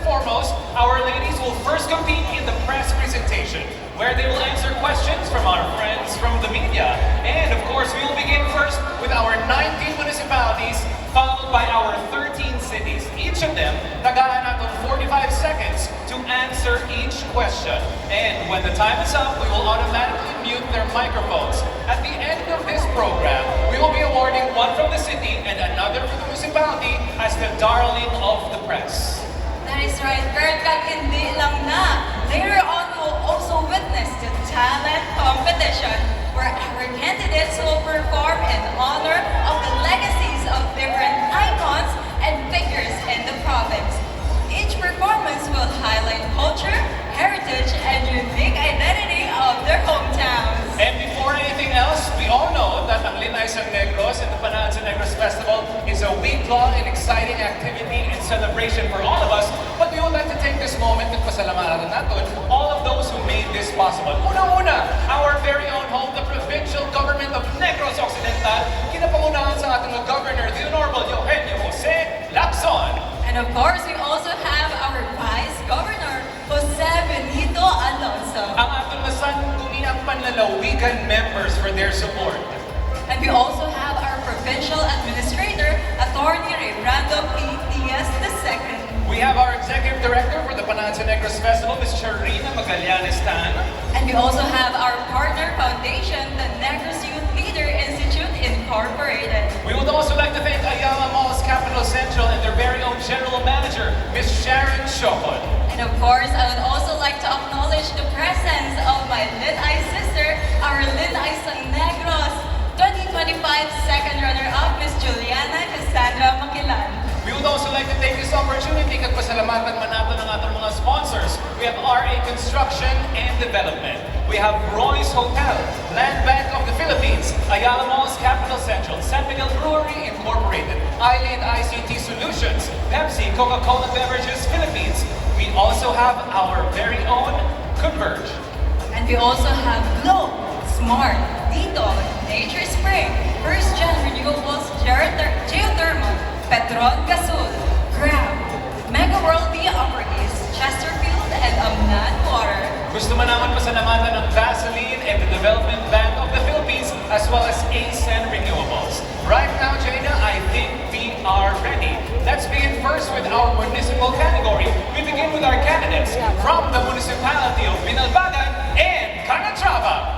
foremost, our ladies will first compete in the press presentation, where they will answer questions from our friends from the media. And of course, we will begin first with our 19 municipalities, followed by our 13 cities. Each of them nagahanap ng 45 seconds to answer each question. And when the time is up, we will automatically mute their microphones. At the end of this program, we will be awarding one from the city and another from the municipality as the darling of the press. That is right, Bert, kag hindi lang na. Later on, we'll also witness the talent competition, where our candidates will perform in honor of the legacies of different icons and figures in the province. Each performance will highlight culture, heritage, and unique identity of their hometowns. And before anything else, we all know that ang Lin-ay sa Negros and the Negros Festival is a week-long and exciting activity and celebration for all of us. But we would like to take this moment to pasalamatan natin all of those who made this possible. Una-una, our very own home, the provincial government of Negros Occidental, kinapangunahan sa ating Governor, the Honorable Eugenio Jose Lacson. And of course, we also have our Vice Governor, Jose Benito Alonso. Ang ating masangguniang panlalawigan members for their support. And we also have our Provincial Administrator, Attorney Rebrando P. Diaz II. We have our Executive Director for the Negros Festival, Ms. Charina Magallanes-Tan. And we also have our partner foundation, the Negros Youth Leader Institute Incorporated. We would also like to thank Ayala Malls Capital Central and their very own General Manager, Ms. Sharon Chocon. And of course, I would also like to acknowledge the presence of my Lin-ay sister, our Lin-ay sa Negros 2025 second runner-up, Ms. Juliana Cassandra Maquilan. We would also like to take this opportunity at pasalamatan man natin ang ating mga sponsors. We have RA Construction and Development. We have Roy's Hotel, Land Bank of the Philippines, Ayala Malls Capital Central, San Miguel Brewery Incorporated, Island ICT Solutions, Pepsi, Coca-Cola Beverages Philippines. We also have our very own Converge. And we also have Glow, Smart, Dito, Nature Spring, First Gen Renewables, Geothermal, Petron Gasol, Grab, Mega World via Upper East, Chesterfield, and Amnan Water. Gusto man naman pasalamatan ng Vaseline and the Development Bank of the Philippines as well as ASEN Renewables. Right now, Jada, I think we are ready. Let's begin first with our municipal category. We begin with our candidates from the Municipality of Binalbagan and Calatrava.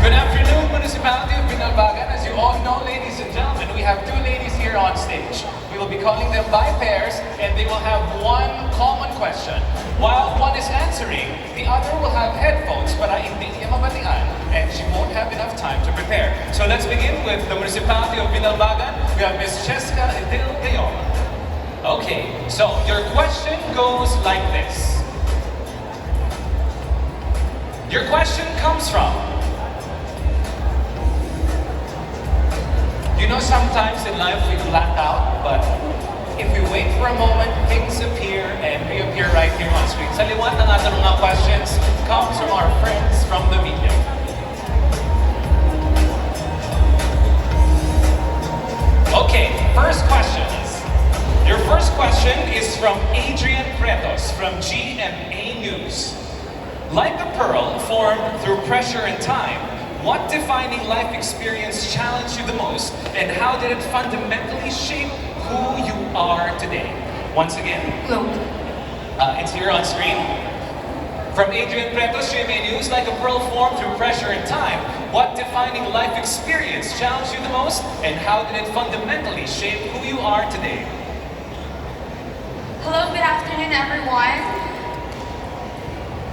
Good afternoon, Municipality of Binalbagan. As you all know, ladies and gentlemen, we have two ladies here on stage. We will be calling them by pairs, and they will have one common question. While one is answering, the other will have headphones para hindi niya mabatian, and she won't have enough time to prepare. So let's begin with the Municipality of Binalbagan. We have Ms. Cheska Edil Gayon. Okay, so your question goes like this. Your question comes from, you know, sometimes in life we black out, but if we wait for a moment, things appear and reappear right here on screen. Sa liwan ng ating mga questions comes from our friends from the media. Okay, first questions. Your first question is from Adrian Pretos from GMA News. Like a pearl formed through pressure and time, what defining life experience challenged you the most, and how did it fundamentally shape who you are today? Once again, it's here on screen. From Adrian Pretos, GMA News, like a pearl formed through pressure and time, what defining life experience challenged you the most, and how did it fundamentally shape who you are today? Hello, good afternoon, everyone.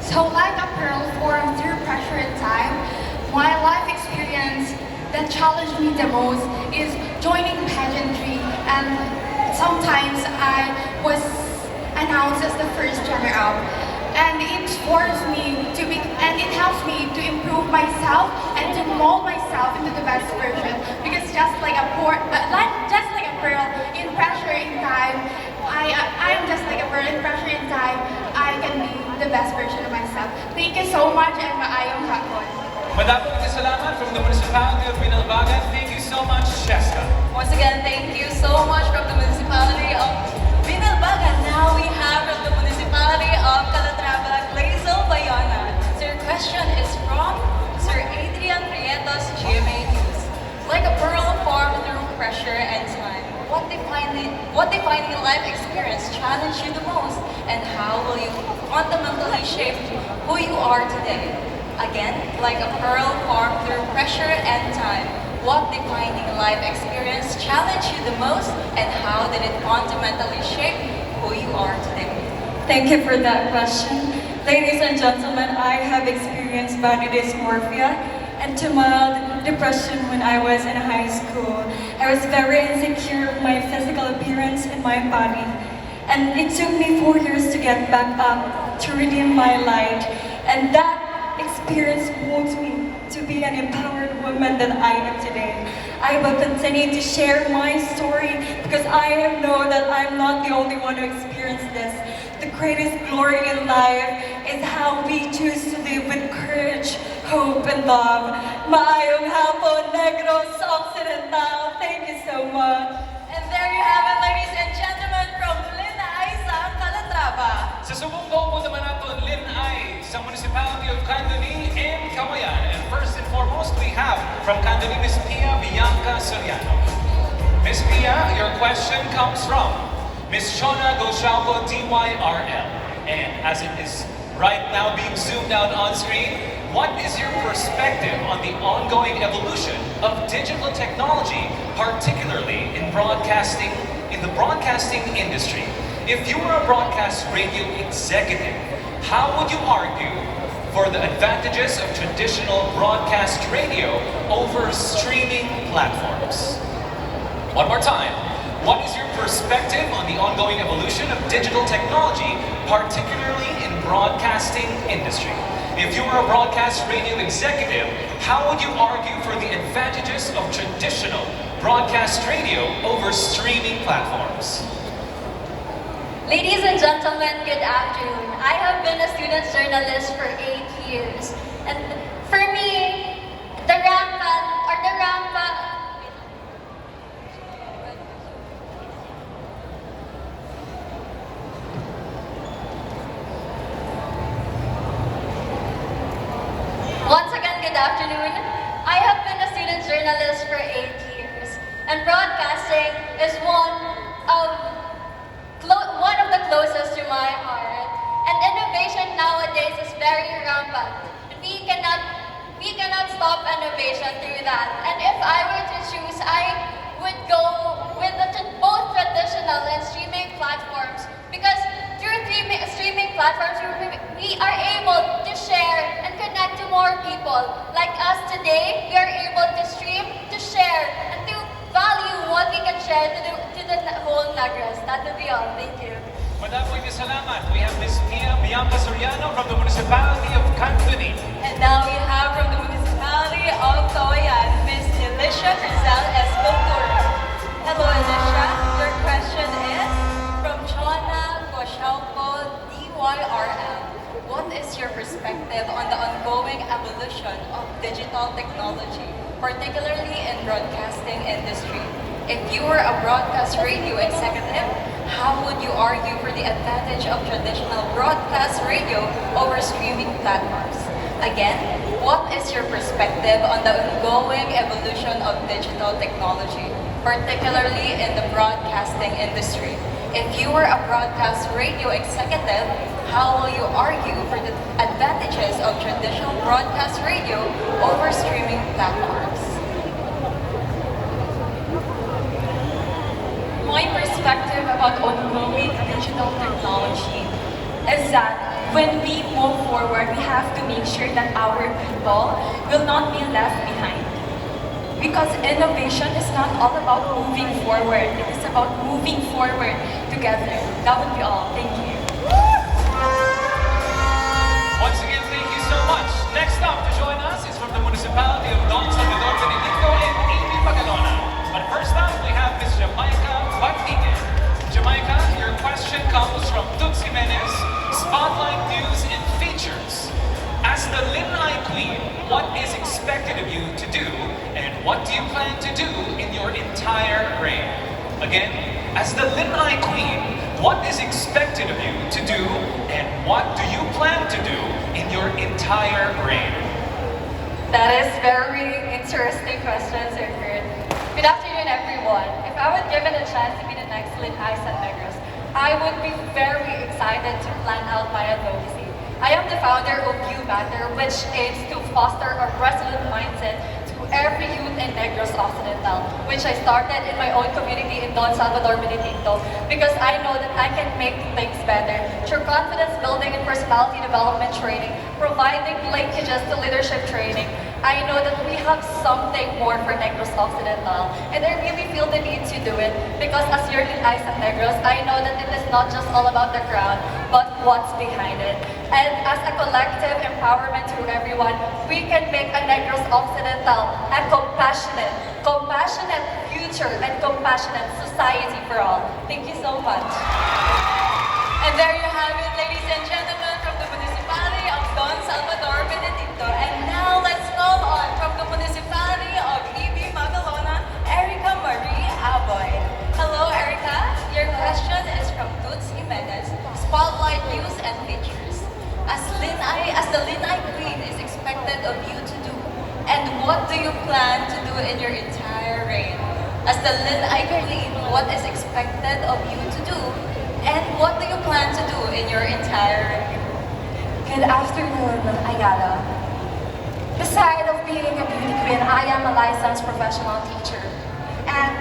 So, like a pearl formed through pressure and time, my life experience that challenged me the most is joining pageantry, and sometimes I was announced as the first runner-up, and it forced me to be, and it helps me to improve myself and to mold myself into the best version. Because just like a pearl in pressure in time, I am just like a pearl in pressure in time. I can be the best version of myself. Thank you so much, and maayong hapon. so much, Cheska. Once again, thank you so much from the Municipality of Binalbagan. Now we have from the Municipality of Calatrava, Glazel Bayana. So your question is from Sir Adrian Prietos, GMA News. Like a pearl formed through pressure and time, what defining life experience challenged you the most, and how will you fundamentally shape who you are today? Again, like a pearl formed through pressure and time, what defining life experience challenged you the most, and how did it fundamentally shape who you are today? Thank you for that question. Ladies and gentlemen, I have experienced body dysmorphia and to mild depression when I was in high school. I was very insecure of my physical appearance and my body. And it took me 4 years to get back up, to redeem my light. And that experience molds me to be an empowered woman that I am today. I will continue to share my story because I know that I'm not the only one who experienced this. The greatest glory in life is how we choose to live with courage, hope, and love. Maayong hapon, Negros Occidental. Thank you so much. And there you have it, ladies and gentlemen, from Lin-ay sa Calatrava. Sa sumunggaw po naman natin, Lin-ay sa Municipality of Candoni and Camayan. And first and foremost, we have from Candoni, Miss Pia Bianca Soriano. Miss Pia, your question comes from Miss Shona Goshalco, DYRL. And as it is right now being zoomed out on screen, what is your perspective on the ongoing evolution of digital technology, particularly in the broadcasting industry? If you were a broadcast radio executive, how would you argue for the advantages of traditional broadcast radio over streaming platforms? One more time. What is your perspective on the ongoing evolution of digital technology, particularly in broadcasting industry? If you were a broadcast radio executive, how would you argue for the advantages of traditional broadcast radio over streaming platforms? Ladies and gentlemen, good afternoon. I have been a student journalist for 8 years. And for me, the Once again, good afternoon. I have been a student journalist for 8 years. And broadcasting is one of the closest to my heart. And innovation nowadays is very rampant. We cannot stop innovation through that. And if I were to choose, I would go with both traditional and streaming platforms, because through streaming platforms, we are able to share and connect to more people. Like us today, we are able to stream, to share, and to value what we can share to the whole Negros. That would be all. Thank you. Madaming salamat. We have Miss Pia Bianca Soriano from the Municipality of Candoni. And now we have from the Municipality of Camayan, Miss Alicia Rizal Escultura. Hello, Alicia. Your question is from Chona Goshalco, DYRL. What is your perspective on the ongoing evolution of digital technology, particularly in broadcasting industry? If you were a broadcast radio executive, how would you argue for the advantage of traditional broadcast radio over streaming platforms? Again, what is your perspective on the ongoing evolution of digital technology, particularly in the broadcasting industry? If you were a broadcast radio executive, how will you argue for the advantages of traditional broadcast radio over streaming platforms? My perspective about ongoing digital technology is that when we move forward, we have to make sure that our people will not be left behind. Because innovation is not all about moving forward, it is about moving forward together. That would be all. Thank you. Once again, thank you so much. Next up to join us is from the Municipality of Don Salvador, Benedicto, and Amy Bacolod. But first up, we have Miss Jamaica Batigue. Jamaica, your question comes from Toots Jimenez, Spotlight News and Features. As the Lin-ay Queen, what is expected of you to do, and what do you you plan to do in your entire reign? Again, as the Lin-ay Queen, what is expected of you to do and what do you plan to do in your entire reign? That is very interesting question, Sir Kurt. Good afternoon, everyone. If I were given a chance to be the next Lin-ay sa Negros, I would be very excited to plan out my advocacy. I am the founder of You Matter, which aims to foster a resolute mindset to every youth in Negros Occidental, which I started in my own community in Don Salvador, Benedicto, because I know that I can make things better through confidence building and personality development training, providing linkages to leadership training. I know that we have something more for Negros Occidental, and I really feel the need to do it because as your Lin-ay sa Negros, I know that it is not just all about the crown, but what's behind it. And as a collective empowerment to everyone, we can make a Negros Occidental a compassionate future and compassionate society for all. Thank you so much. And there you have it, ladies and gentlemen, from the Municipality of Don Salvador, Benedicto. And now let's call on from the Municipality of E.B. Magalona, Erica Marie Aboy. Hello, Erica. Your question is from Toots Jimenez, Spotlight News and Features. As the Lin-ay Queen is expected of you to do, and what do you plan to do in your entire reign? As the Lin-ay Queen, what is expected of you to do, and what do you plan to do in your entire reign? Good afternoon, Ayala. Beside of being a beauty queen, I am a licensed professional teacher. And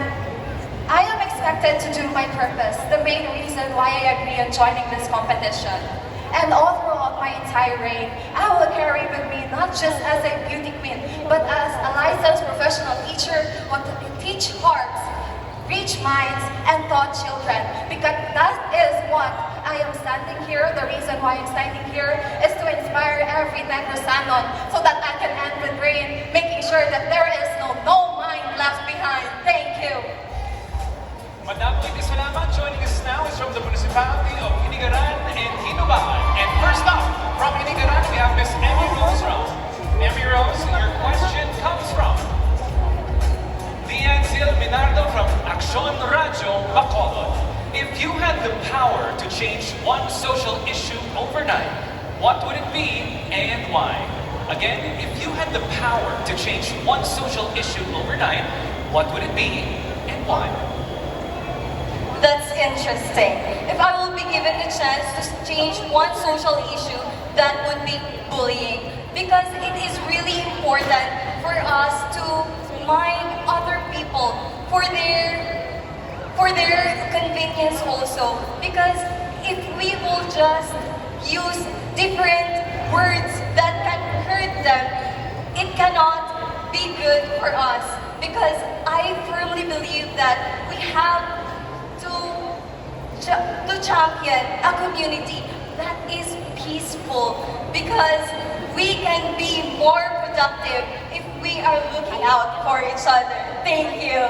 I am expected to do my purpose, the main reason why I agree on joining this competition. And all throughout my entire reign, I will carry with me not just as a beauty queen, but as a licensed professional teacher who will teach hearts, reach minds, and taught children. Because that is what I am standing here. The reason why I'm standing here is to inspire every Negrosanon so that I can end with reign, making sure that there is no mind left behind. Thank you. Madam Lady Salamat, joining us now is from the Municipality of Inigaran and Hinubahan. And first up, from Inigaran, we have Miss Emmy Rose Ram. Emmy Rose, your question comes from Lianzil Minardo from Aksyon Radio, Bacolod. If you had the power to change one social issue overnight, what would it be and why? Again, if you had the power to change one social issue overnight, what would it be and why? That's interesting. If I will be given the chance to change one social issue, that would be bullying. Because it is really important for us to mind other people for their convenience also. Because if we will just use different words that can hurt them, it cannot be good for us. Because I firmly believe that we have to champion a community that is peaceful, because we can be more productive if we are looking out for each other. Thank you.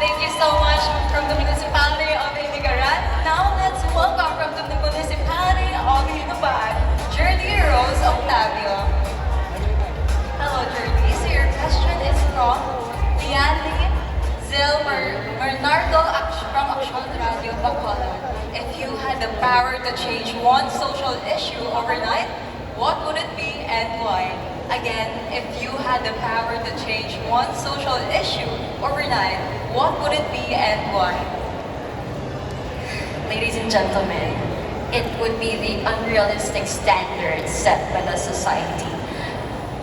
Thank you so much from the Municipality of Inigaran. Now let's welcome from the Municipality of Hinubahan, Jordy Rose Octavio. Hello, Jordy. So your question is from Lianli Bernardo from Aksyon Radio, Bacolod. If you had the power to change one social issue overnight, what would it be and why? Again, if you had the power to change one social issue overnight, what would it be and why? Ladies and gentlemen, it would be the unrealistic standards set by the society.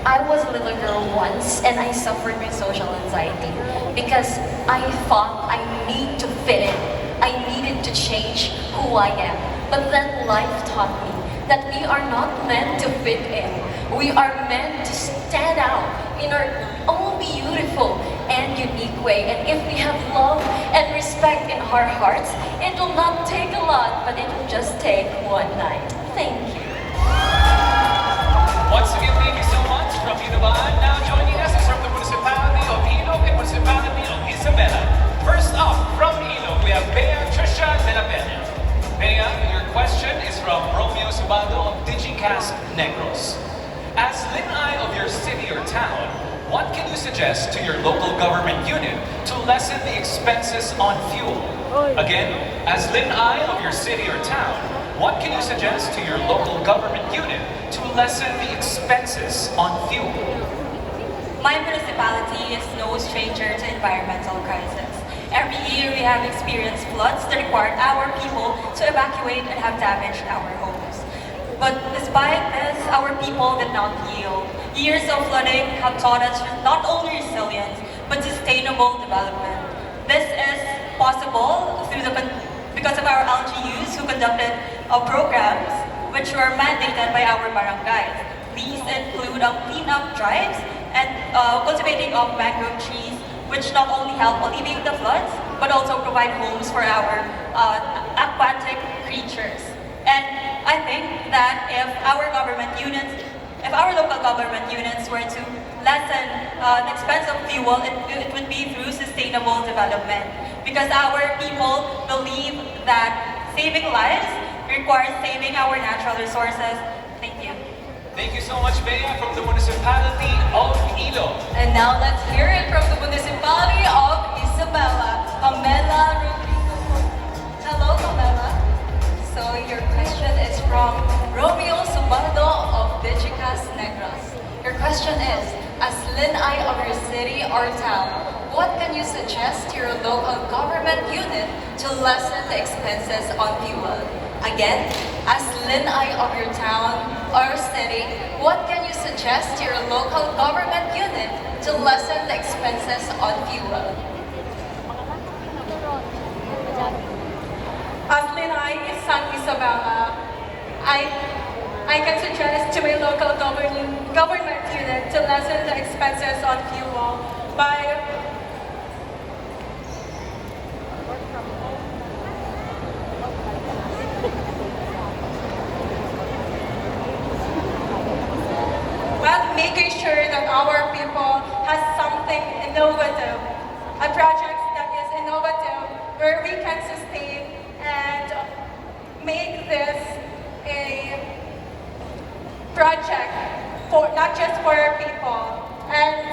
I was a little girl once and I suffered with social anxiety because I thought I need to fit in. I needed to change who I am. But then life taught me that we are not meant to fit in. We are meant to stand out in our own beautiful and unique way. And if we have love and respect in our hearts, it will not take a lot, but it will just take one night. Thank you. Once again, thank you so much from Hinubahan. Now joining us is from the Municipality of Ilog and Municipality of Isabela. First up, from Ilog, we have Bea Trisha de la Peña. Bea, your question is from Romeo Subado of Digicast Negros. As Lin-ay of your city or town, what can you suggest to your local government unit to lessen the expenses on fuel? Again, as Lin-ay of your city or town, what can you suggest to your local government unit to lessen the expenses on fuel? My municipality is no stranger to environmental crisis. Every year we have experienced floods that required our people to evacuate and have damaged our homes. But despite this, our people did not yield. Years of flooding have taught us not only resilience, but sustainable development. This is possible because of our LGUs who conducted programs which were mandated by our barangays. These include cleanup drives and cultivating of mangrove trees, which not only help alleviate the floods, but also provide homes for our aquatic creatures. And I think that if our local government units were to lessen the expense of fuel, it would be through sustainable development. Because our people believe that saving lives requires saving our natural resources. Thank you. Thank you so much, Bea, from the Municipality of Ilo. And now let's hear it from the Municipality of Isabela, Pamela Rodrigo. Hello, Pamela. So your question is from Romeo Subaldo of Digicas Negros. Your question is, as Lin-ay of your city or town, what can you suggest to your local government unit to lessen the expenses on fuel? Again, as Lin-ay of your town or city, what can you suggest to your local government unit to lessen the expenses on fuel? As Lin-ay is San Isabela, I can suggest to my local government unit to lessen the expenses on fuel by making sure that our people has something innovative, a project that is innovative where we can sustain and make this a project for not just for our people. And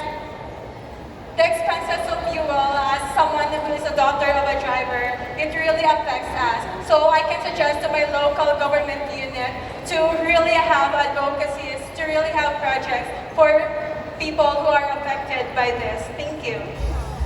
the expenses of fuel, as someone who is a daughter of a driver, it really affects us. So I can suggest to my local government unit to really have advocacies, to really have projects for people who are affected by this. Thank you.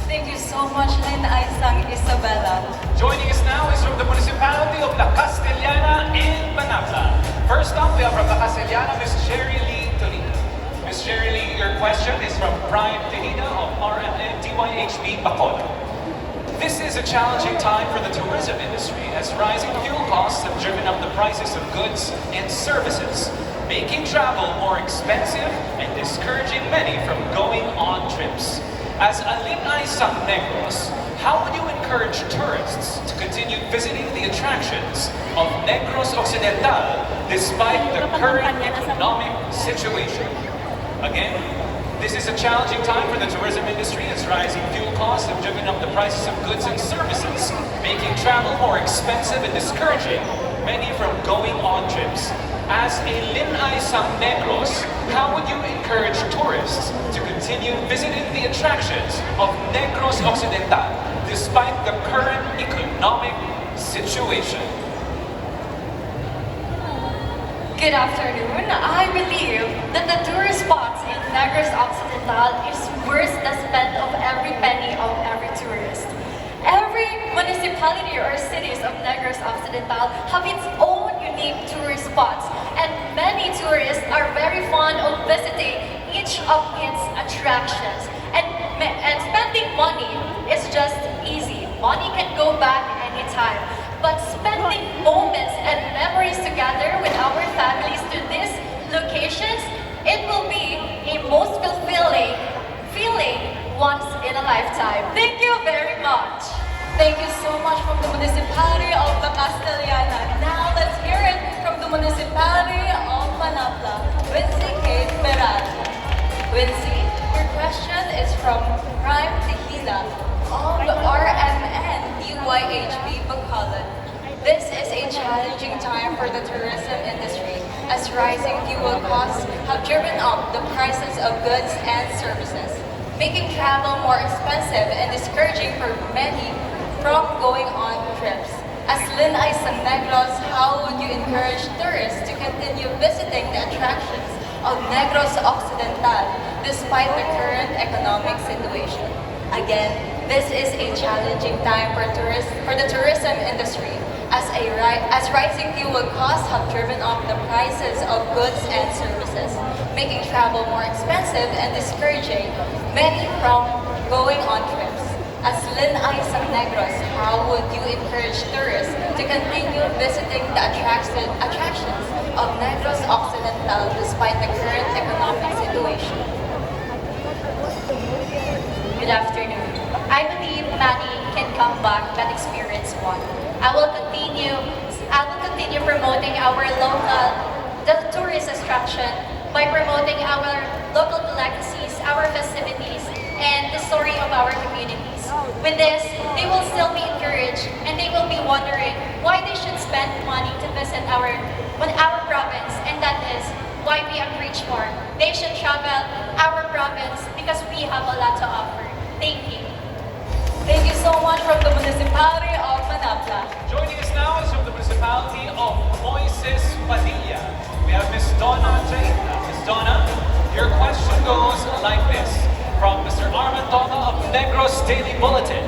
Thank you so much, Lin-ay Sang Isabela. Joining us now is from the Municipality of La Castellana in Manabla. First up, we have from La Castellana, Ms. Sherry Lee Torino. Ms. Sherry Lee, your question is from Prime Tehida of RMN TYHB Bacolod. This is a challenging time for the tourism industry as rising fuel costs have driven up the prices of goods and services, making travel more expensive and discouraging many from going on trips. As a Lin-ay Sang Negros, how would you encourage tourists to continue visiting the attractions of Negros Occidental despite the current economic situation? Again, this is a challenging time for the tourism industry as rising fuel costs have driven up the prices of goods and services, making travel more expensive and discouraging many from going on trips. As a Lin-ay Sang Negros, how would you encourage tourists to continue visiting the attractions of Negros Occidental despite the current economic situation? Good afternoon. I believe that the tourist spots in Negros Occidental is worth the spend of every penny of every tourist. Every municipality or cities of Negros Occidental have its own unique tourist spots, and many tourists are very fond of visiting each of its attractions. And spending money is just easy. Money can go back anytime. But spending moments and memories together with our families to these locations, it will be a most fulfilling feeling once in a lifetime. Thank you very much. Thank you so much from the Municipality of La Castellana. Now let's hear it from the Municipality of Manabla, Wincy Kate Beral. Wincy, your question is from Prime Tehida of RMN TYHB Bacolod. This is a challenging time for the tourism industry as rising fuel costs have driven up the prices of goods and services. making travel more expensive and discouraging for many from going on trips. As Lin-ay sa Negros, how would you encourage tourists to continue visiting the attractions of Negros Occidental despite the current economic situation? Again, this is a challenging time for the tourism industry as rising fuel costs have driven up the prices of goods and services, making travel more expensive and discouraging many from going on trips. As Lin-ay sa Negros, how would you encourage tourists to continue visiting the attractions of Negros Occidental despite the current economic situation? Good afternoon. I believe many can come back but experience one. I will continue promoting our the tourist attraction by promoting our local delicacies, our festivities, and the story of our communities. With this, they will still be encouraged and they will be wondering why they should spend money to visit our province, and that is why we are rich more. They should travel our province because we have a lot to offer. Thank you. Thank you so much from the Municipality of Manapla. Joining us now is from the Municipality of Moises Padilla. We have Ms. Donna Traina. Ms. Donna, your question goes like this. From Mr. Armand Tonga of Negros Daily Bulletin.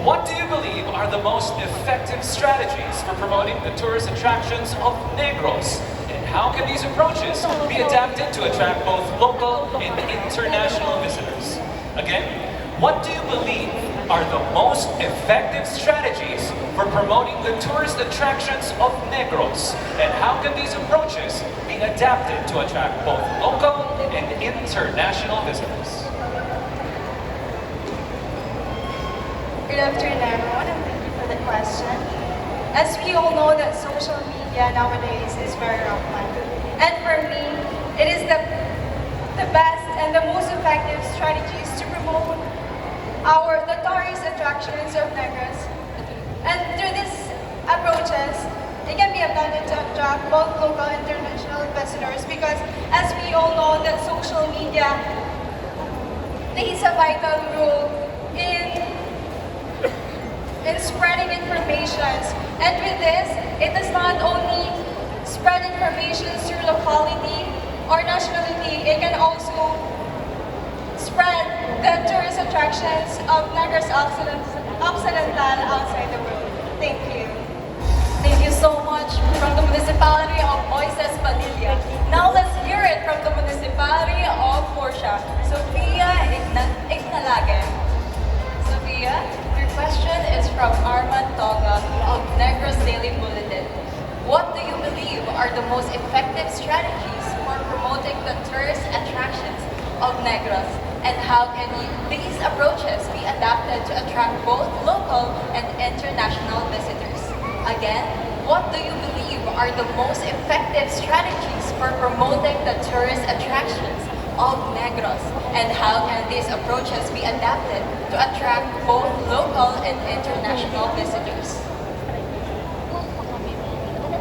What do you believe are the most effective strategies for promoting the tourist attractions of Negros? And how can these approaches be adapted to attract both local and international visitors? Again, what do you believe are the most effective strategies for promoting the tourist attractions of Negros? And how can these approaches be adapted to attract both local and international visitors? Good afternoon, everyone, and thank you for the question. As we all know that social media nowadays is very rampant. And for me, it is the best and the most effective strategies to promote the tourist attractions of Negros. And through these approaches, it can be adapted to attract both local and international visitors because as we all know that social media plays a vital role in spreading information. And with this, it does not only spread information through locality or nationality, it can also spread the tourist attractions of Negros Occidental outside the world. Thank you. Thank you so much from the Municipality of Moises Padilla. Now let's hear it from the Municipality of Portia. Sophia Ignalage. Sophia, your question is from Armand Tonga of Negros Daily Bulletin. What do you believe are the most effective strategies for promoting the tourist attractions of Negros? And how can these approaches be adapted to attract both local and international visitors? Again, what do you believe are the most effective strategies for promoting the tourist attractions of Negros? And how can these approaches be adapted to attract both local and international visitors?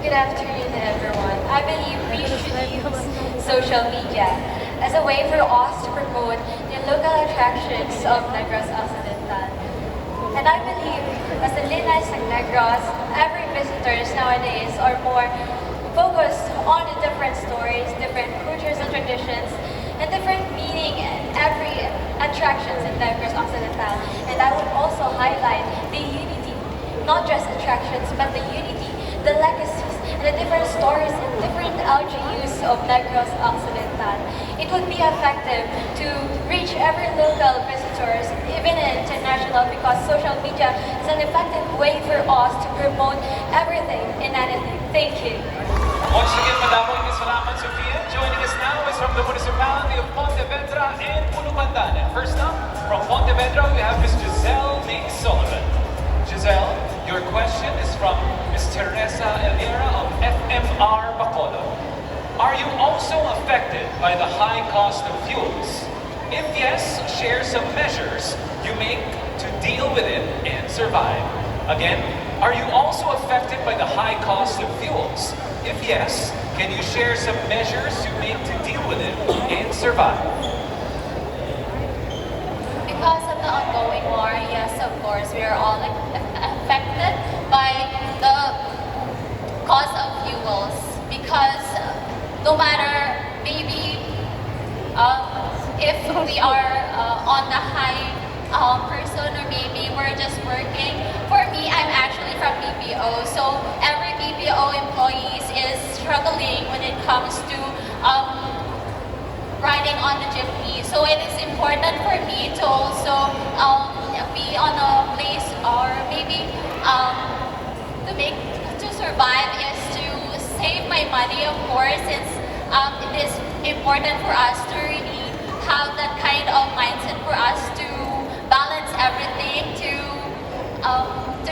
Good afternoon, everyone. I believe we should use social media as a way for us to promote the local attractions of Negros Occidental. And I believe, as the Lin-ay sa Negros, every visitors nowadays are more focused on the different stories, different cultures and traditions, and different meaning in every attractions in Negros Occidental. And I would also highlight the unity, not just attractions, but the unity, the legacies, and the different stories and different LGUs of Negros Occidental. It would be effective to reach every local visitors, even international, because social media is an effective way for us to promote everything and anything. Thank you. Once again, madaming salamat, Sophia. Joining us now is from the Municipality of Pontevedra and Punupandan. And first up, from Pontevedra, we have Ms. Giselle May Sullivan. Giselle, your question is from Ms. Teresa Elvira of FMR Bacolod. Are you also affected by the high cost of fuels? If yes, share some measures you make to deal with it and survive. Again, are you also affected by the high cost of fuels? If yes, can you share some measures you make to deal with it and survive? cost of fuels because no matter maybe if we are on the high person or maybe we're just working. For me, I'm actually from BPO, so every BPO employees is struggling when it comes to riding on the jeepney. So it is important for me to also be on a place or maybe to survive is to save my money, of course, since it is important for us to really have that kind of mindset for us to balance everything to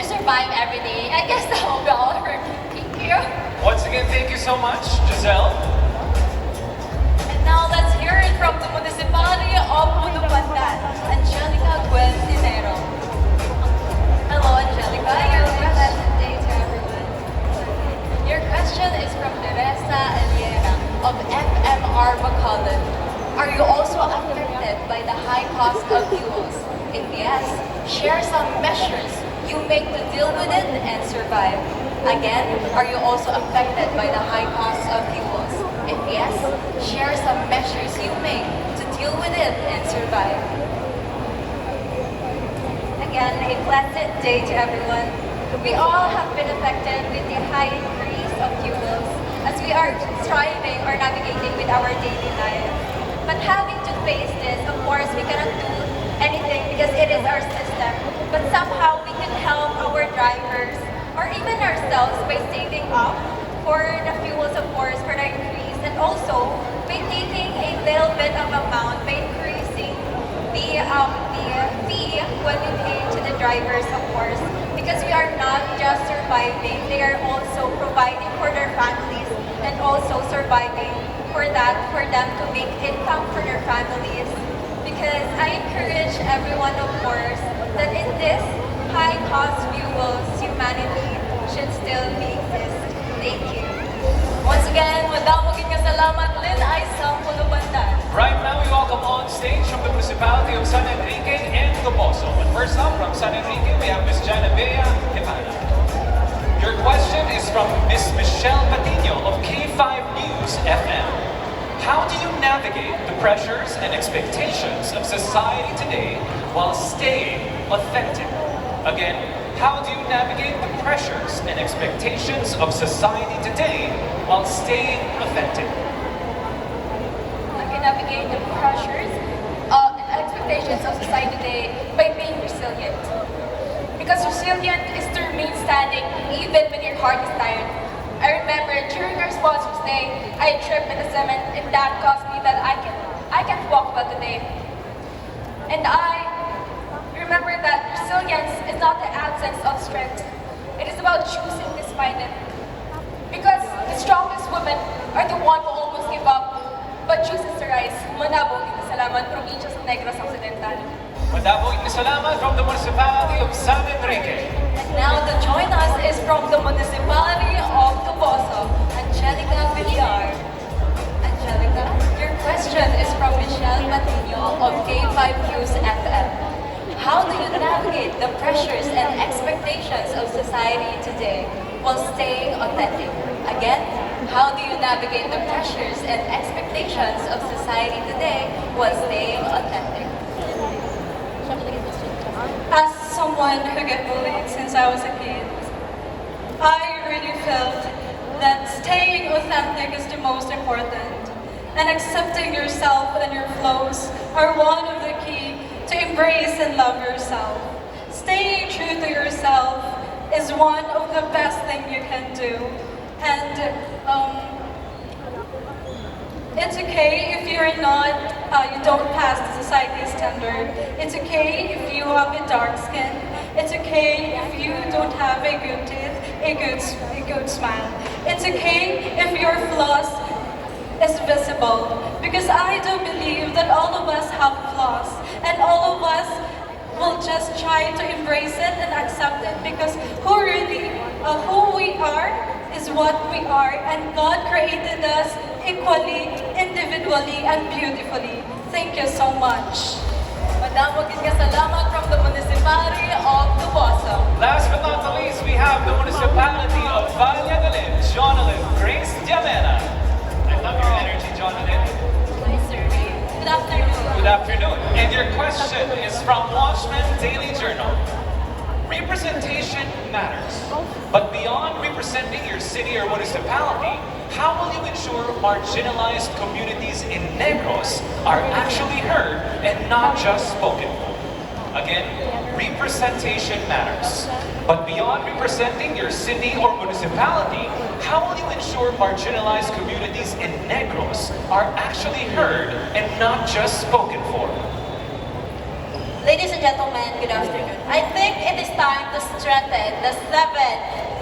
survive every day. I guess that will be all for me. Thank you. Once again, thank you so much, Giselle. And now let's hear it from the Municipality of Bacolod, Angelica Dinero. Hello, Angelica. Your question, day to everyone. Your question is from Teresa Aliera of FMR Bacolod. Are you also affected by the high cost of fuels? If yes, share some measures you make to deal with it and survive. Again, are you also affected by the high cost of fuels? If yes, share some measures you make to deal with it and survive. Again, a blessed day to everyone. We all have been affected with the high increase of fuels as we are striving or navigating with our daily life. But having to face this, of course, we cannot do anything because it is our system. But somehow we can help our drivers or even ourselves by saving up for the fuels, of course, for the increase, and also by taking a little bit of amount by increasing the fee when we pay to the drivers, of course, because we are not just surviving, they are also providing for their families and also surviving for them to make income for their families. Because I encourage everyone, of course, that in this high-cost fuels, humanity should still be exist. Thank you. Once again, madamog kasalamat Lin-ay sa Pulubandan. Right now, we welcome on stage from the Municipality of San Enrique and Toboso. But first up, from San Enrique, we have Ms. Janabea Hipana. Your question is from Ms. Michelle Patino of K5 News FM. How do you navigate the pressures and expectations of society today while staying authentic? Again, how do you navigate the pressures and expectations of society today while staying authentic? I can navigate the pressures and expectations of society today by being resilient. Because resilient is to remain standing even when your heart is tired. I remember during our sponsors day, I tripped in the cement and that cost me that I can't walk well today. And I remember that resilience is not the absence of strength. It is about choosing despite it. Because the strongest women are the one who almost give up, but chooses to rise. Manabog ito salamat, probinsya sa Negros Occidental. Madamog salamat from the Municipality of San Enrique. And now to join us is from the Municipality of Toboso, Angelica Villar. Angelica, your question is from Michelle Patino of K5 News FM. How do you navigate the pressures and expectations of society today while staying authentic? Again, how do you navigate the pressures and expectations of society today while staying authentic? As someone who got bullied since I was a kid, I really felt that staying authentic is the most important, and accepting yourself and your flaws are one of the key to embrace and love yourself. Staying true to yourself is one of the best thing you can do, and it's okay if you're not, you don't pass the society's standard. It's okay if you have a dark skin. It's okay if you don't have a good teeth, a good smile. It's okay if your flaws is visible. Because I do believe that all of us have flaws. And all of us will just try to embrace it and accept it. Because who we are is what we are. And God created us equally, individually, and beautifully. Thank you so much. Madamog kasalamat from the Municipality of Toboso. Last but not the least, we have the Municipality of Valladolid. Good afternoon. And your question is from Watchman Daily Journal. Representation matters. But beyond representing your city or municipality, how will you ensure marginalized communities in Negros are actually heard and not just spoken for? Again, representation matters. But beyond representing your city or municipality, how will you ensure marginalized communities in Negros are actually heard and not just spoken for? Ladies and gentlemen, good afternoon. I think it is time to strengthen the 7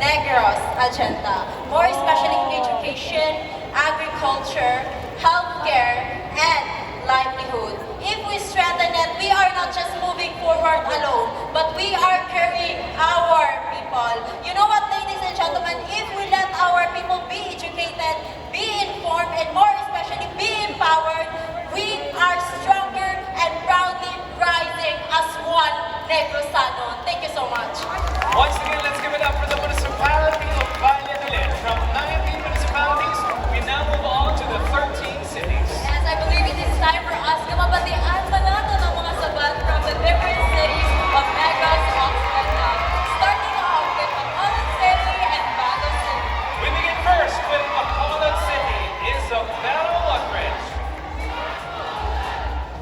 Negros agenda, more especially in education, agriculture, healthcare, and livelihood. If we strengthen it, we are not just moving forward alone, but we are carrying our people. You know what, ladies and gentlemen, if we let our people be educated, be informed, and more especially be empowered, we are stronger and proudly rising as one Negrosano. Thank you so much. Once again, let's give it up for the municipality of Bacolod. From 19 municipalities, we now move on to the 13 cities. Yes, I believe it is time for us to mabatian pa natin ang mga sabat from the different cities of Negros Occidental. Starting off with Bacolod City and Bago City. We begin first with Bacolod City. Isabella Lockridge.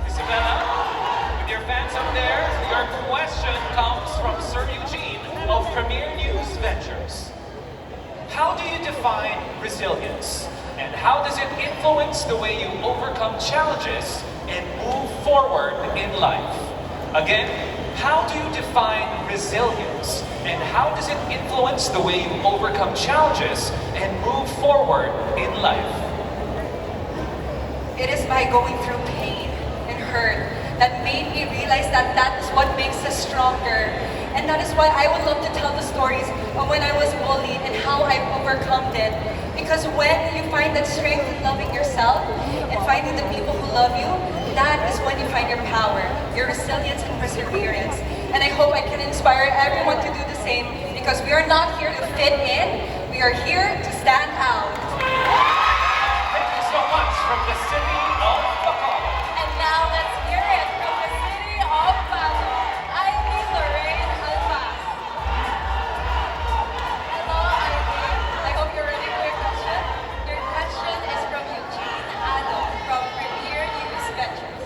Isabella, with your fans up there, your question comes from Sir Eugene of Premier News Ventures. How do you define resilience? And how does it influence the way you overcome challenges and move forward in life? Again, how do you define resilience? And how does it influence the way you overcome challenges and move forward in life? It is by going through pain and hurt that made me realize that that is what makes us stronger. And that is why I would love to tell the stories of when I was bullied and how I overcome it. Because when you find that strength in loving yourself and finding the people who love you, that is when you find your power, your resilience and perseverance. And I hope I can inspire everyone to do the same, because we are not here to fit in, we are here to stand out. Thank you so much from the city of Bacolod. And now let's hear it from the city of Bago. Ivy Lorraine Alvas. Hello, Ivy. I hope you're ready for your question. Your question is from Eugene Adam from Premier News Ventures.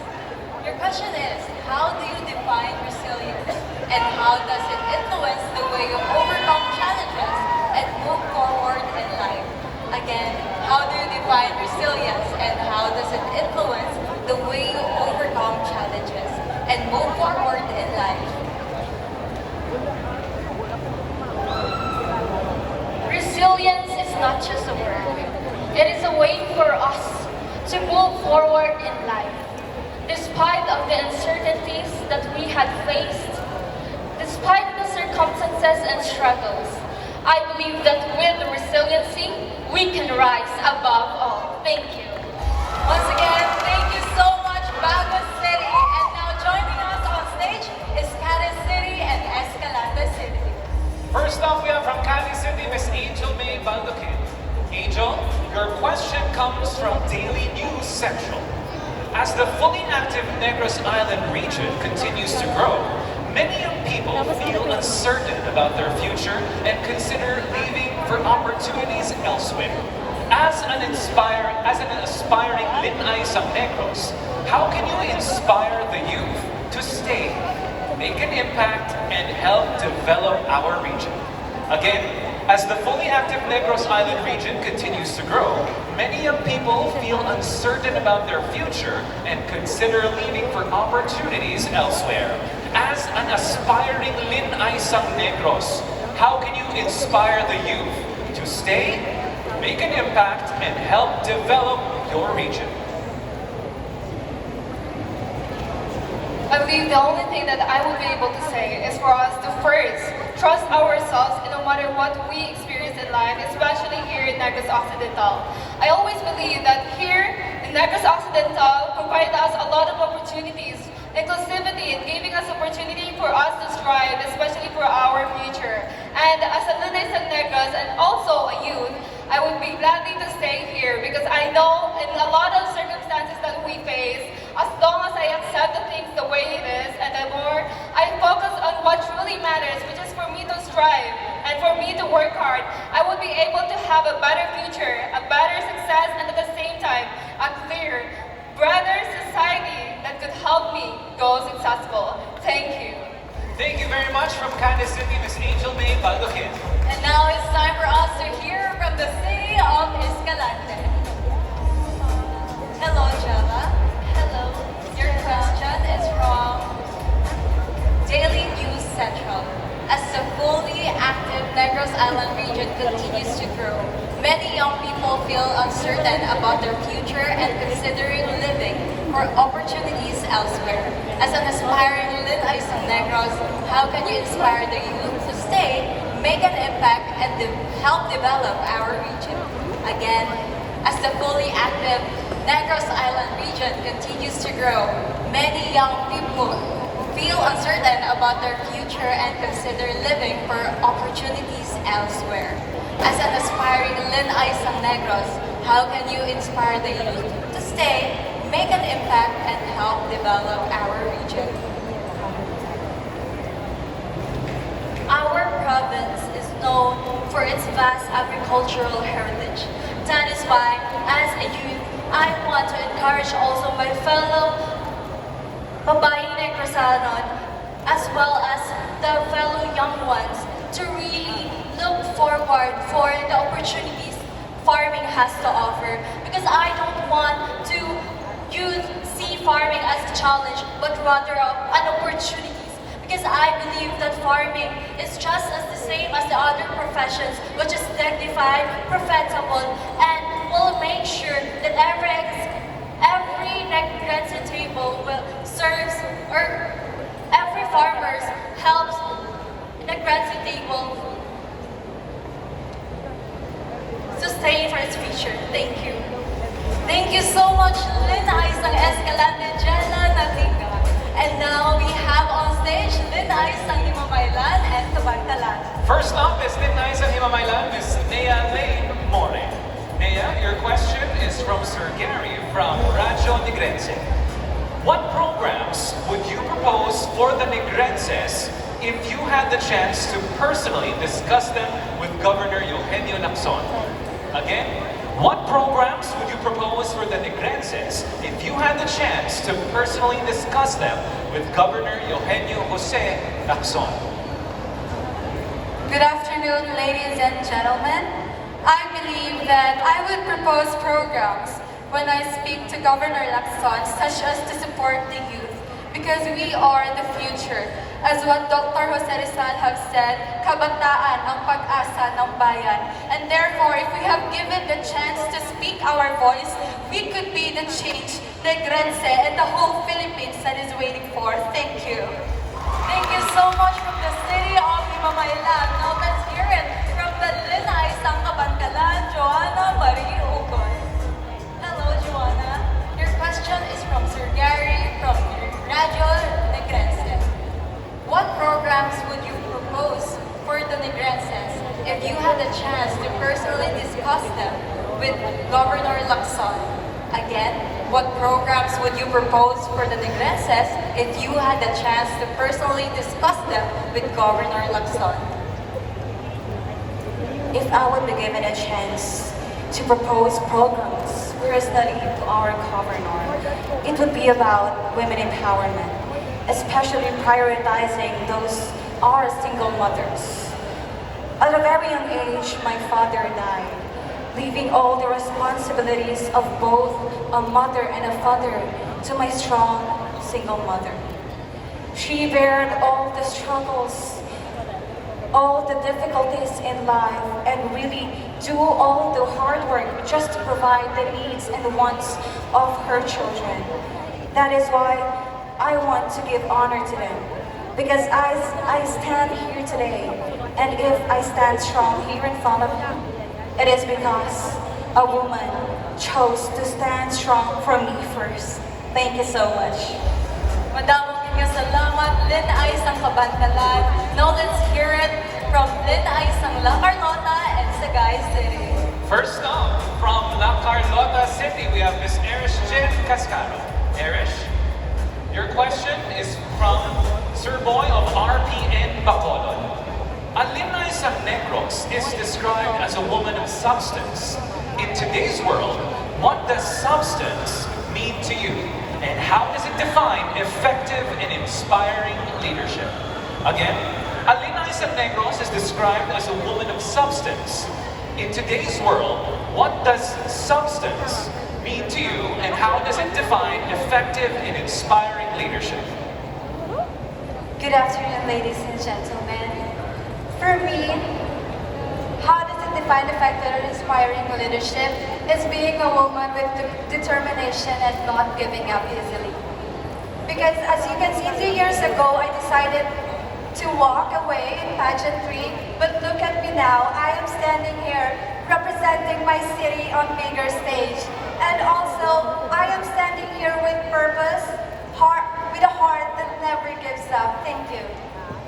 Your question is, how do you define resilience? And how does it influence the way you overcome challenges and move forward in life? Again, how do you define resilience and how does it influence the way you overcome challenges and move forward in life? Resilience is not just a word. It is a way for us to move forward in life. Despite of the uncertainties that we had faced, despite the circumstances and struggles, I believe that with resiliency, we can rise above all. Thank you. Once again, thank you so much, Bago City. And now joining us on stage is Cadiz City and Escalante City. First up, we have from Cali City, Miss Angel May Baldoquin. Angel, your question comes from Daily News Central. As the fully active Negros Island region continues to grow, many young people feel uncertain about their future and consider leaving for opportunities elsewhere. As an aspiring Lin-ay Negros, how can you inspire the youth to stay, make an impact, and help develop our region? Again, as the fully active Negros Island region continues to grow, many young people feel uncertain about their future and consider leaving for opportunities elsewhere. As an aspiring Lin-ay Negros, how can you inspire the youth to stay, make an impact, and help develop your region? I believe the only thing that I will be able to say is for us to first trust ourselves no matter what we experience in life, especially here in Negros Occidental. I always believe that here in Negros Occidental provide us a lot of opportunities, inclusivity, and giving us opportunity for us to strive, especially for our future. And as a Lin-ay Negros and also a youth, I would be gladly to stay here because I know in a lot of circumstances that we face, as long as I I accept the things the way it is, and the more I focus on what truly matters, which is for me to strive and for me to work hard, I will be able to have a better future, a better success, and at the same time, a clear, brighter society that could help me go successful. Thank you. Thank you very much from Kansas City, Miss Angel May Baldukin. And now it's time for us to hear from the city of Escalante. Hello, Java. Hello. Your question is from Daily News Central. As the fully active Negros Island region continues to grow, many young people feel uncertain about their future and considering living for opportunities elsewhere. As an aspiring Lin-ay Negros, how can you inspire the youth to stay, make an impact, and help develop our region? Again, as the fully active Negros Island region continues to grow, many young people feel uncertain about their future and consider living for opportunities elsewhere. As an aspiring Lin-ay Negros, how can you inspire the youth to stay, make an impact, and help develop our region? Our province is known for its vast agricultural heritage. That is why, as a youth, I want to encourage also my fellow babae Negrosanon, as well as the fellow young ones, to really look forward for the opportunities farming has to offer. Because I don't want to youth see farming as a challenge, but rather an opportunity. Because I believe that farming is just as the same as the other professions, which is dignified, profitable, and will make sure that every Negrense table will serves, or every farmers helps Negrense table sustain for its future. Thank you. Thank you so much, Lin-ay Escalante, Jella Natinga. And now we have on stage Lin-ay Himamaylan and Kabantalan. First up is Lin-ay Himamaylan, Miss Nea Lane More. Nea, your question is from Sir Gary from Radyo Negrense. What programs would you propose for the Negrenses if you had the chance to personally discuss them with Governor Eugenio Lacson? Again, what programs would you propose for the Negrenses if you had the chance to personally discuss them with Governor Eugenio Jose Lacson? Good afternoon, ladies and gentlemen. I believe that I would propose programs when I speak to Governor Lacson, such as to support the youth, because we are the future. As what Dr. Jose Rizal have said, kabataan ang pag-asa ng bayan. And therefore, if we have given the chance to speak our voice, we could be the change Negrense and the whole Philippines that is waiting for. Thank you. Thank you so much from the city of Himamaylan. Now let's hear it from the Lin-ay Kabantalan, Joanna Marie Ugon. Hello, Joanna. Your question is from Sir Gary from Radyo Negrense. What programs would you propose for the Negrenses if you had the chance to personally discuss them with Governor Lacson? Again, what programs would you propose for the Negrenses if you had the chance to personally discuss them with Governor Lacson? If I would be given a chance to propose programs personally to our governor, it would be about women empowerment, especially prioritizing those are single mothers. At a very young age, my father died, leaving all the responsibilities of both a mother and a father to my strong single mother. She bared all the struggles, all the difficulties in life, and really do all the hard work just to provide the needs and the wants of her children. That is why I want to give honor to them, because I stand here today, and if I stand strong here in front of you, it is because a woman chose to stand strong for me first. Thank you so much. Madamong inyo salamat, Lin-ay Kabantalan. Now let's hear it from Lin-ay La Carlota and Sagay City. First up, from La Carlota City, we have Miss Erish Jen Cascaro. Erish? Your question is from Sir Boy of RPN Bacolod. A Lin-ay sa Negros is described as a woman of substance. In today's world, what does substance mean to you? And how does it define effective and inspiring leadership? Again, a Lin-ay sa Negros is described as a woman of substance. In today's world, what does substance mean to you, and how does it define effective and inspiring leadership? Good afternoon, ladies and gentlemen. For me, how does it define effective and inspiring leadership is being a woman with determination and not giving up easily. Because as you can see, 3 years ago, I decided to walk away in pageantry, but look at me now. I am standing here representing my city on bigger stage. And also, I am standing here with purpose, with a heart that never gives up. Thank you.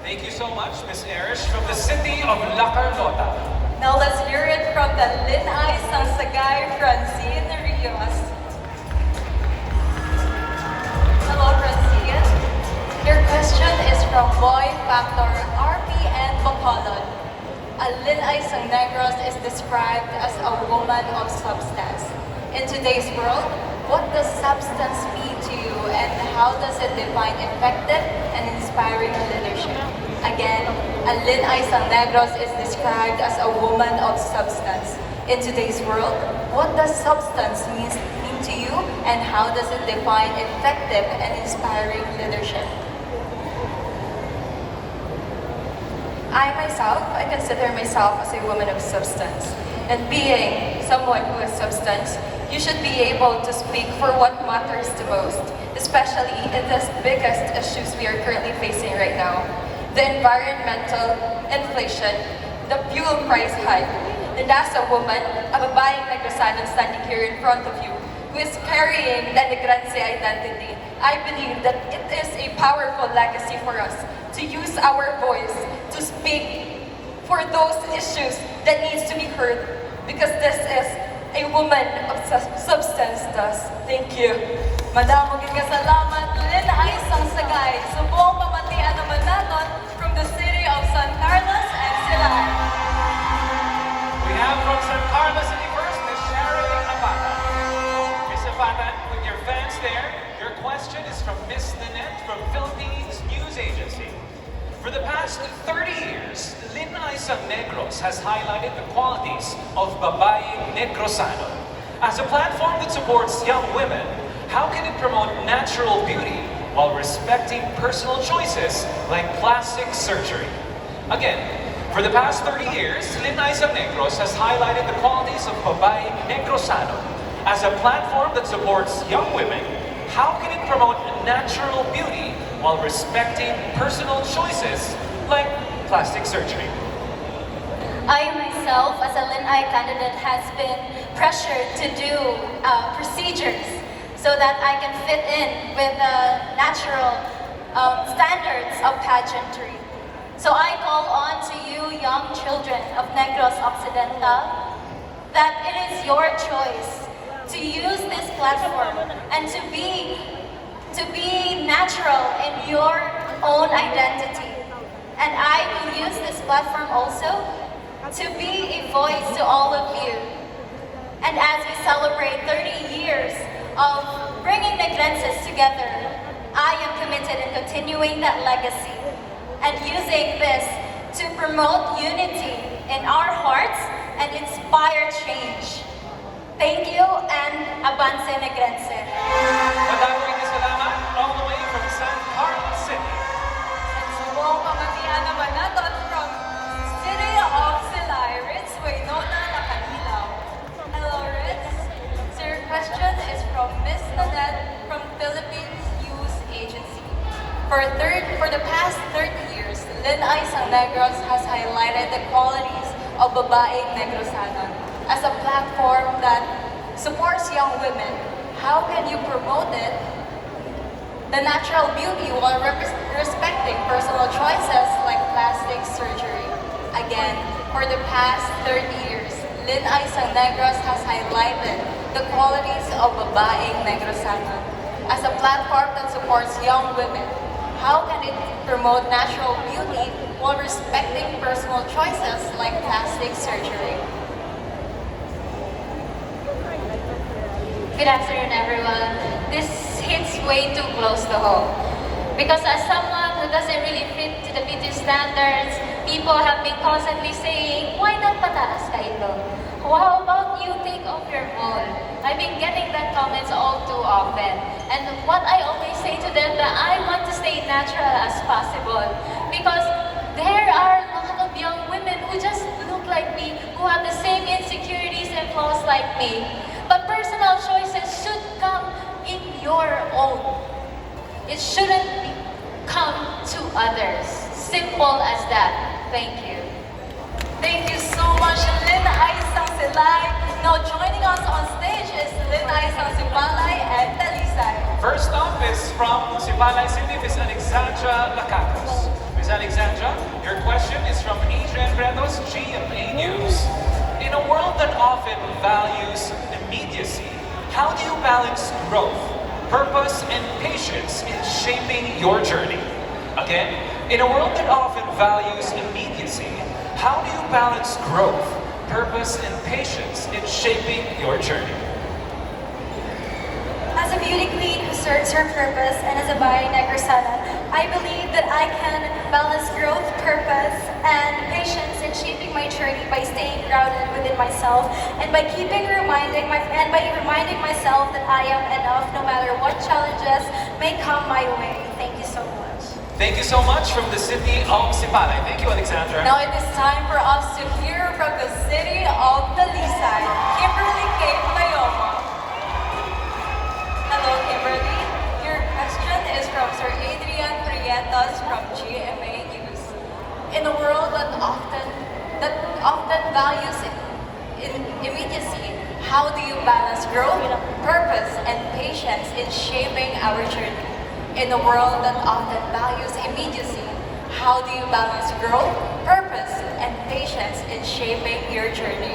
Thank you so much, Ms. Erish, from the city of La Carlota. Now let's hear it from the Lin-ay Sangsagay, Francine Rios. Hello, Francine. Your question is from Boy Factor, RPN Bacolod. A Lin-ay sa Negros is described as a woman of substance. In today's world, what does substance mean to you, and how does it define effective and inspiring leadership? Again, a Lin-ay sa Negros is described as a woman of substance. In today's world, what does substance mean to you, and how does it define effective and inspiring leadership? I consider myself as a woman of substance. And being someone who has substance, you should be able to speak for what matters the most, especially in the biggest issues we are currently facing right now. The environmental inflation, the fuel price hike. And as a woman, a babaeng Negrosano standing here in front of you, who is carrying the Negrense identity, I believe that it is a powerful legacy for us to use our voice to speak for those issues that needs to be heard, because this is a woman of substance does. Thank you. Madam, maging kasalamat, Lin-ay Sangsagay. Subong pamatian naman natin from the city of San Carlos and Silay. We have from San Carlos City first, Ms. Sharon Apata. Ms. Apata, with your fans there, your question is from Ms. Nanette from Philippines News Agency. For the past 30 years, Lin-ay sa Negros has highlighted the qualities of babaeng Negrosano. As a platform that supports young women, how can it promote natural beauty while respecting personal choices like plastic surgery? Again, for the past 30 years, Lin-ay sa Negros has highlighted the qualities of babaeng Negrosano. As a platform that supports young women, how can it promote natural beauty while respecting personal choices like plastic surgery? I myself, as a Lin-ay candidate, has been pressured to do procedures so that I can fit in with the natural standards of pageantry. So I call on to you, young children of Negros Occidental, that it is your choice to use this platform and to be natural in your own identity. And I will use this platform also to be a voice to all of you. And as we celebrate 30 years of bringing Negrenses together, I am committed in continuing that legacy and using this to promote unity in our hearts and inspire change. Thank you, and Avance Negrense. Madaming salamat all the way from San Carlos City. Subong pamatian naman natin from city of Silay, Ritz Waynona, Nakanilaw. Hello, Ritz. So your question is from Miss Nanette from Philippines News Agency. For the past 30 years, Lin-ay sa Negros has highlighted the qualities of babaeng Negrosana. As a platform that supports young women, how can you promote it, the natural beauty, while respecting personal choices like plastic surgery? Again, for the past 30 years, Lin-ay sa Negros has highlighted the qualities of babaeng Negrosana. as a platform that supports young women? How can it promote natural beauty while respecting personal choices like plastic surgery? Good afternoon, everyone. This hits way too close to home. Because as someone who doesn't really fit to the beauty standards, people have been constantly saying, why not pataas ka ito? How about you take off your mole? I've been getting that comments all too often. And what I always say to them that I want to stay natural as possible. Because there are a lot of young women who just look like me, who have the same insecurities and flaws like me. But personal choices should come in your own. It shouldn't come to others. Simple as that. Thank you. Thank you so much, Lin-ay Silay. Now joining us on stage is Lin-ay Sipalay and Talisay. First up is from Municipality City, Miss Alexandra Lacatos. Miss Alexandra, your question is from Adrian Bretos, GMA News. In a world that often values immediacy, how do you balance growth, purpose, and patience in shaping your journey? Again, in a world that often values immediacy, how do you balance growth, purpose, and patience in shaping your journey? As a beauty queen who serves her purpose and as a bahay Negrosana, I believe that I can balance growth, purpose, and patience in shaping my journey by staying grounded within myself and by reminding myself that I am enough no matter what challenges may come my way. Thank you so much. Thank you so much from the city of Sipalay. Thank you, Alexandra. Now it is time for us to hear from the city of Talisay, Kimberly K. Playoma. Hello, Kimberly. Your question is from Sir Adrian Prietos from GMA News. In a world that often values immediacy, how do you balance growth, purpose, and patience in shaping our journey? In a world that often values immediacy, how do you balance growth, purpose, and patience in shaping your journey?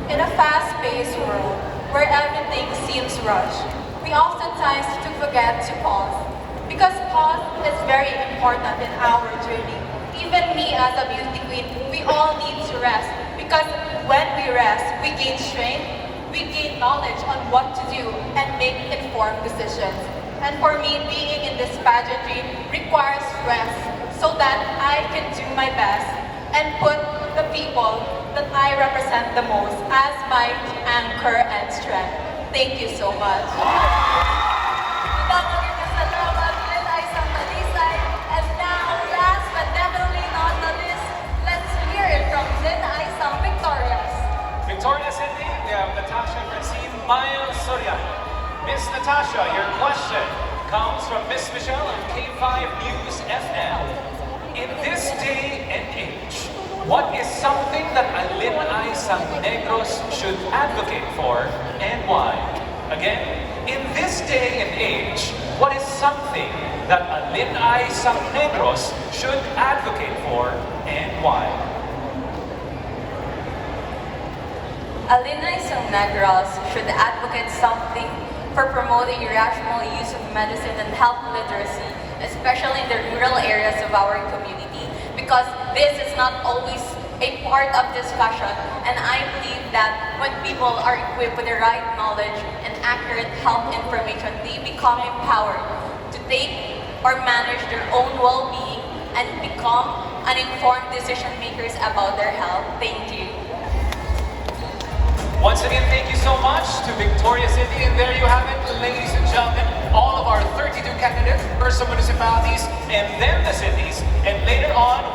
In a fast-paced world where everything seems rushed, we oftentimes forget to pause. Because pause is very important in our journey. Even me as a beauty queen, we all need to rest. Because when we rest, we gain strength, we gain knowledge on what to do, and make informed decisions. And for me, being in this pageantry requires rest so that I can do my best and put the people that I represent the most as my anchor and strength. Thank you so much. And now, last but definitely not the least, let's hear it from Lin-ay Victorias. Victoria City, we have Natasha Francine Mayo Soriano. Miss Natasha, your question comes from Miss Michelle of K5 News FM. In this day and age, what is something that a Lin-ay Negros should advocate for and why? Again, in this day and age, what is something that a Lin-ay Negros should advocate for and why? A Lin-ay Negros should advocate something for promoting rational use of medicine and health literacy, especially in the rural areas of our community, because this is not always a part of discussion, and I believe that when people are equipped with the right knowledge and accurate health information, they become empowered to take or manage their own well-being and become an informed decision makers about their health. Thank you. Once again, thank you so much to Victoria City. And there you have it, ladies and gentlemen, all of our 32 candidates, first the municipalities, and then the cities. And later on,